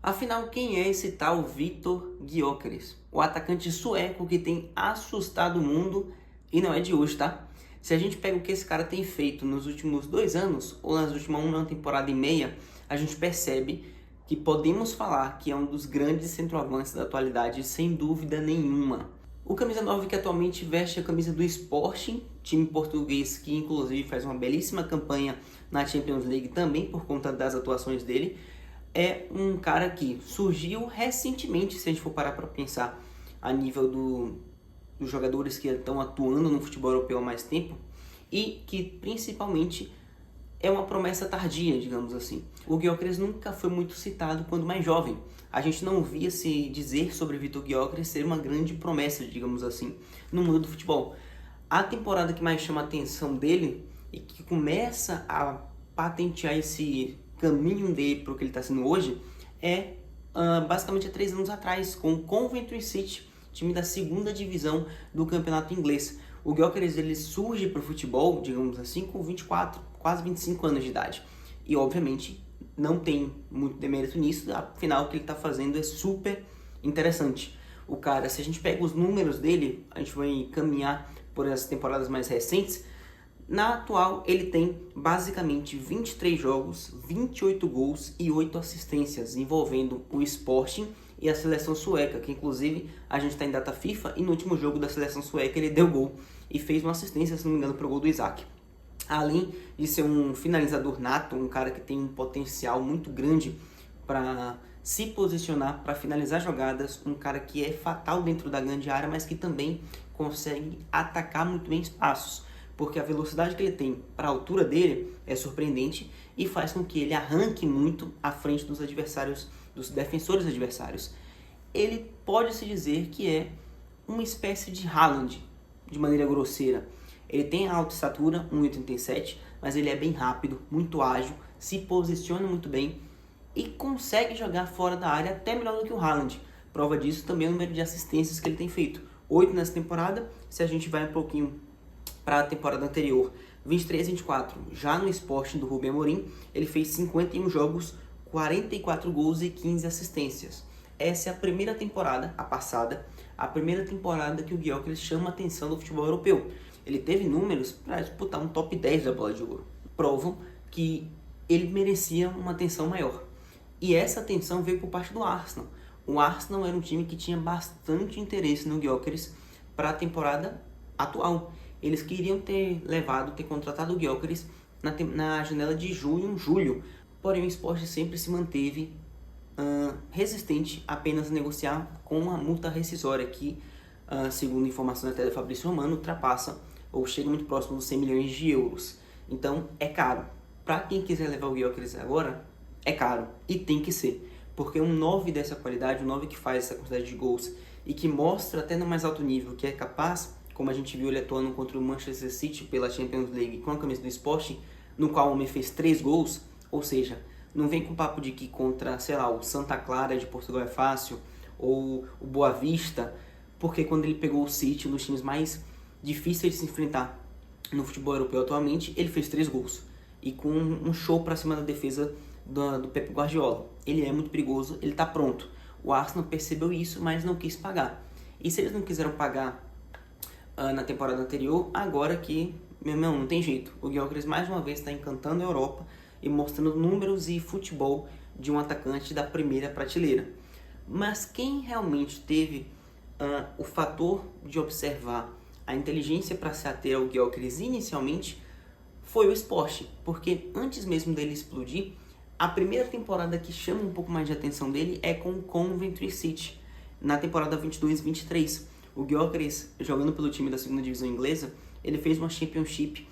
Afinal, quem é esse tal Viktor Gyökeres? O atacante sueco que tem assustado o mundo e não é de hoje, tá? Se a gente pega o que esse cara tem feito nos últimos 2 anos ou nas últimas uma temporada e meia, a gente percebe que podemos falar que é um dos grandes centroavantes da atualidade, sem dúvida nenhuma. O camisa 9 que atualmente veste a camisa do Sporting, time português que inclusive faz uma belíssima campanha na Champions League também por conta das atuações dele, é um cara que surgiu recentemente, se a gente for parar para pensar a nível dos jogadores que estão atuando no futebol europeu há mais tempo, e que principalmente é uma promessa tardia, digamos assim. O Gyökeres nunca foi muito citado quando mais jovem. A gente não via se dizer sobre Viktor Gyökeres ser uma grande promessa, digamos assim, no mundo do futebol. A temporada que mais chama a atenção dele e que começa a patentear esse caminho dele para o que ele está sendo hoje é basicamente há 3 anos atrás, com o Coventry City, time da segunda divisão do campeonato inglês. O Gyökeres ele surge para o futebol, digamos assim, com 24, quase 25 anos de idade. E obviamente não tem muito demérito nisso, afinal o que ele está fazendo é super interessante. O cara, se a gente pega os números dele, a gente vai caminhar por as temporadas mais recentes. Na atual, ele tem basicamente 23 jogos, 28 gols e 8 assistências, envolvendo o Sporting e a seleção sueca, que inclusive a gente está em data FIFA e no último jogo da seleção sueca ele deu gol e fez uma assistência, se não me engano, para o gol do Isaac. Além de ser um finalizador nato, um cara que tem um potencial muito grande para se posicionar, para finalizar jogadas, um cara que é fatal dentro da grande área, mas que também consegue atacar muito bem espaços, porque a velocidade que ele tem para a altura dele é surpreendente e faz com que ele arranque muito à frente dos adversários, dos defensores adversários. Ele pode-se dizer que é uma espécie de Haaland, de maneira grosseira. Ele tem a alta estatura, 1,87, mas ele é bem rápido, muito ágil, se posiciona muito bem e consegue jogar fora da área até melhor do que o Haaland. Prova disso também é o número de assistências que ele tem feito. 8 nessa temporada, se a gente vai um pouquinho para a temporada anterior, 23-24, já no Sporting do Rubem Amorim, ele fez 51 jogos, 44 gols e 15 assistências. Essa é a primeira temporada, a passada, a primeira temporada que o Gyökeres chama a atenção do futebol europeu. Ele teve números para disputar um top 10 da Bola de Ouro. Provam que ele merecia uma atenção maior. E essa atenção veio por parte do Arsenal. O Arsenal era um time que tinha bastante interesse no Gyökeres para a temporada atual. Eles queriam ter contratado o Gyökeres na janela de junho, julho. Porém, o Sport sempre se manteve resistente a apenas negociar com uma multa rescisória que, segundo informações até do Fabrício Romano, ultrapassa ou chega muito próximo dos 100 milhões de euros. Então, é caro. Para quem quiser levar o Gyökeres agora, é caro. E tem que ser. Porque um 9 dessa qualidade, um 9 que faz essa quantidade de gols e que mostra até no mais alto nível que é capaz, como a gente viu ele atuando contra o Manchester City pela Champions League com a camisa do Sporting, no qual o homem fez 3 gols, ou seja, não vem com papo de que contra, sei lá, o Santa Clara de Portugal é fácil, ou o Boa Vista, porque quando ele pegou o City, um dos times mais difíceis de se enfrentar no futebol europeu atualmente, ele fez 3 gols. E com um show para cima da defesa do Pep Guardiola. Ele é muito perigoso, ele está pronto. O Arsenal percebeu isso, mas não quis pagar. E se eles não quiseram pagar na temporada anterior, agora que, meu irmão, não tem jeito. O Gyökeres mais uma vez está encantando a Europa e mostrando números e futebol de um atacante da primeira prateleira. Mas quem realmente teve o fator de observar a inteligência para se ater ao Gyökeres inicialmente foi o Sporting, porque antes mesmo dele explodir, a primeira temporada que chama um pouco mais de atenção dele é com o Coventry City, na temporada 22-23. O Gyökeres, jogando pelo time da segunda divisão inglesa, ele fez uma Championship,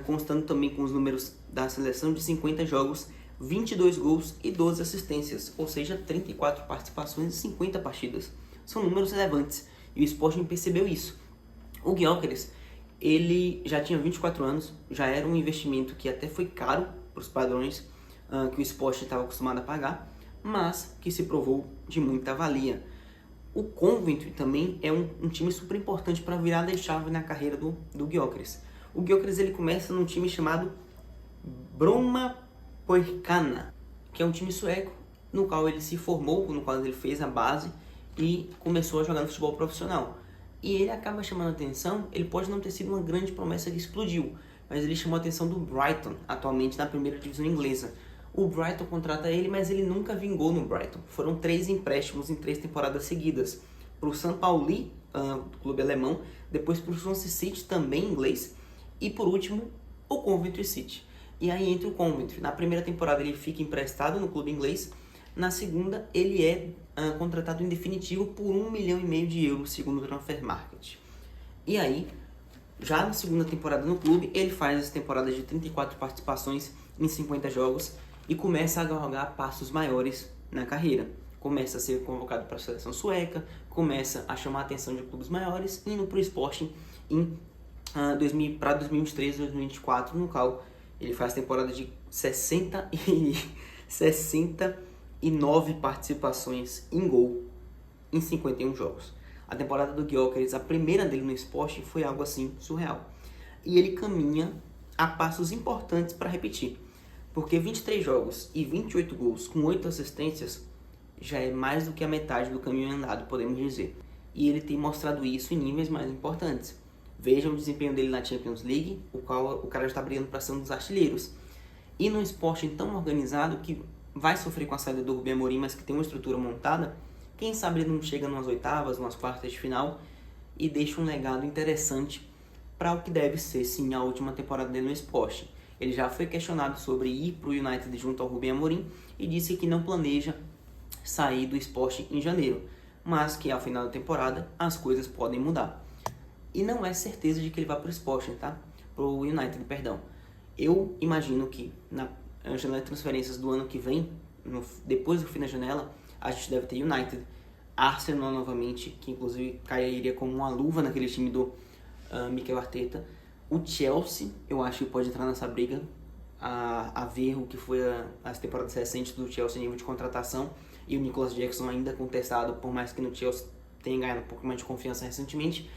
constando também com os números da seleção de 50 jogos, 22 gols e 12 assistências, ou seja, 34 participações e 50 partidas. São números relevantes, e o Sporting percebeu isso. O Gyökeres, ele já tinha 24 anos, já era um investimento que até foi caro para os padrões que o Sporting estava acostumado a pagar, mas que se provou de muita valia. O Coventry também é um time super importante para a virada de chave na carreira do Gyökeres. O Gyökeres ele começa num time chamado Bromma Poikana, que é um time sueco no qual ele se formou, no qual ele fez a base e começou a jogar no futebol profissional. E ele acaba chamando a atenção, ele pode não ter sido uma grande promessa que explodiu, mas ele chamou a atenção do Brighton, atualmente na primeira divisão inglesa. O Brighton contrata ele, mas ele nunca vingou no Brighton. Foram 3 empréstimos em 3 temporadas seguidas. Para o São Paulo, do clube alemão, depois para o Swansea City, também inglês, e por último, o Coventry City. E aí entra o Coventry. Na primeira temporada ele fica emprestado no clube inglês, na segunda ele é contratado em definitivo por 1,5 milhão de euros, segundo o Transfer Market. E aí, já na segunda temporada no clube, ele faz essa temporada de 34 participações em 50 jogos e começa a galgar passos maiores na carreira. Começa a ser convocado para a seleção sueca, começa a chamar a atenção de clubes maiores, indo para o Sporting para 2023 e 2024, no qual ele faz temporada de 69 participações em gol em 51 jogos. A temporada do Gyökeres, a primeira dele no Sporting, foi algo assim surreal. E ele caminha a passos importantes para repetir, porque 23 jogos e 28 gols com 8 assistências já é mais do que a metade do caminho andado, podemos dizer. E ele tem mostrado isso em níveis mais importantes. Vejam o desempenho dele na Champions League, o qual o cara já está brigando para ser um dos artilheiros. E num Sporting tão organizado que vai sofrer com a saída do Rubem Amorim, mas que tem uma estrutura montada, quem sabe ele não chega nas oitavas, nas quartas de final e deixa um legado interessante para o que deve ser, sim, a última temporada dele no Sporting. Ele já foi questionado sobre ir para o United junto ao Rubem Amorim e disse que não planeja sair do Sporting em janeiro, mas que ao final da temporada as coisas podem mudar. E não é certeza de que ele vá para o Sporting, tá? Para o United, perdão. Eu imagino que na janela de transferências do ano que vem, depois do fim da janela, a gente deve ter United, Arsenal novamente, que inclusive cairia como uma luva naquele time do Mikel Arteta. O Chelsea, eu acho que pode entrar nessa briga, a ver o que foi as temporadas recentes do Chelsea em nível de contratação, e o Nicolas Jackson ainda contestado, por mais que no Chelsea tenha ganhado um pouco mais de confiança recentemente.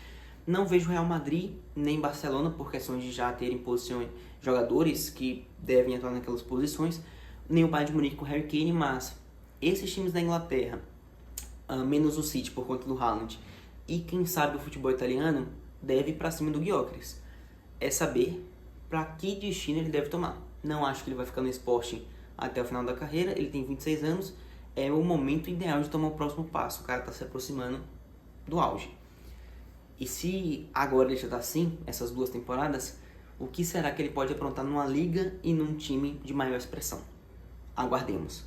Não vejo Real Madrid nem Barcelona por questões de já terem posições, jogadores que devem atuar naquelas posições, nem o Bayern de Munique com Harry Kane, mas esses times da Inglaterra, menos o City por conta do Haaland, e quem sabe o futebol italiano, deve ir para cima do Gyökeres. É saber para que destino ele deve tomar. Não acho que ele vai ficar no Sporting até o final da carreira, ele tem 26 anos, é o momento ideal de tomar o próximo passo, o cara está se aproximando do auge. E se agora ele já está assim, essas 2 temporadas, o que será que ele pode aprontar numa liga e num time de maior expressão? Aguardemos.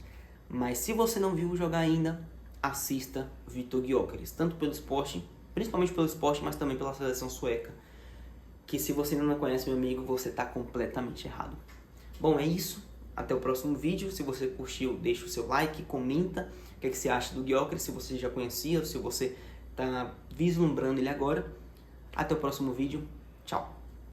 Mas se você não viu jogar ainda, assista Viktor Gyökeres, tanto pelo Sporting, principalmente pelo Sporting, mas também pela seleção sueca, que se você ainda não conhece, meu amigo, você está completamente errado. Bom, é isso. Até o próximo vídeo. Se você curtiu, deixa o seu like, comenta o que você acha do Gyökeres, se você já conhecia, se você está vislumbrando ele agora. Até o próximo vídeo. Tchau.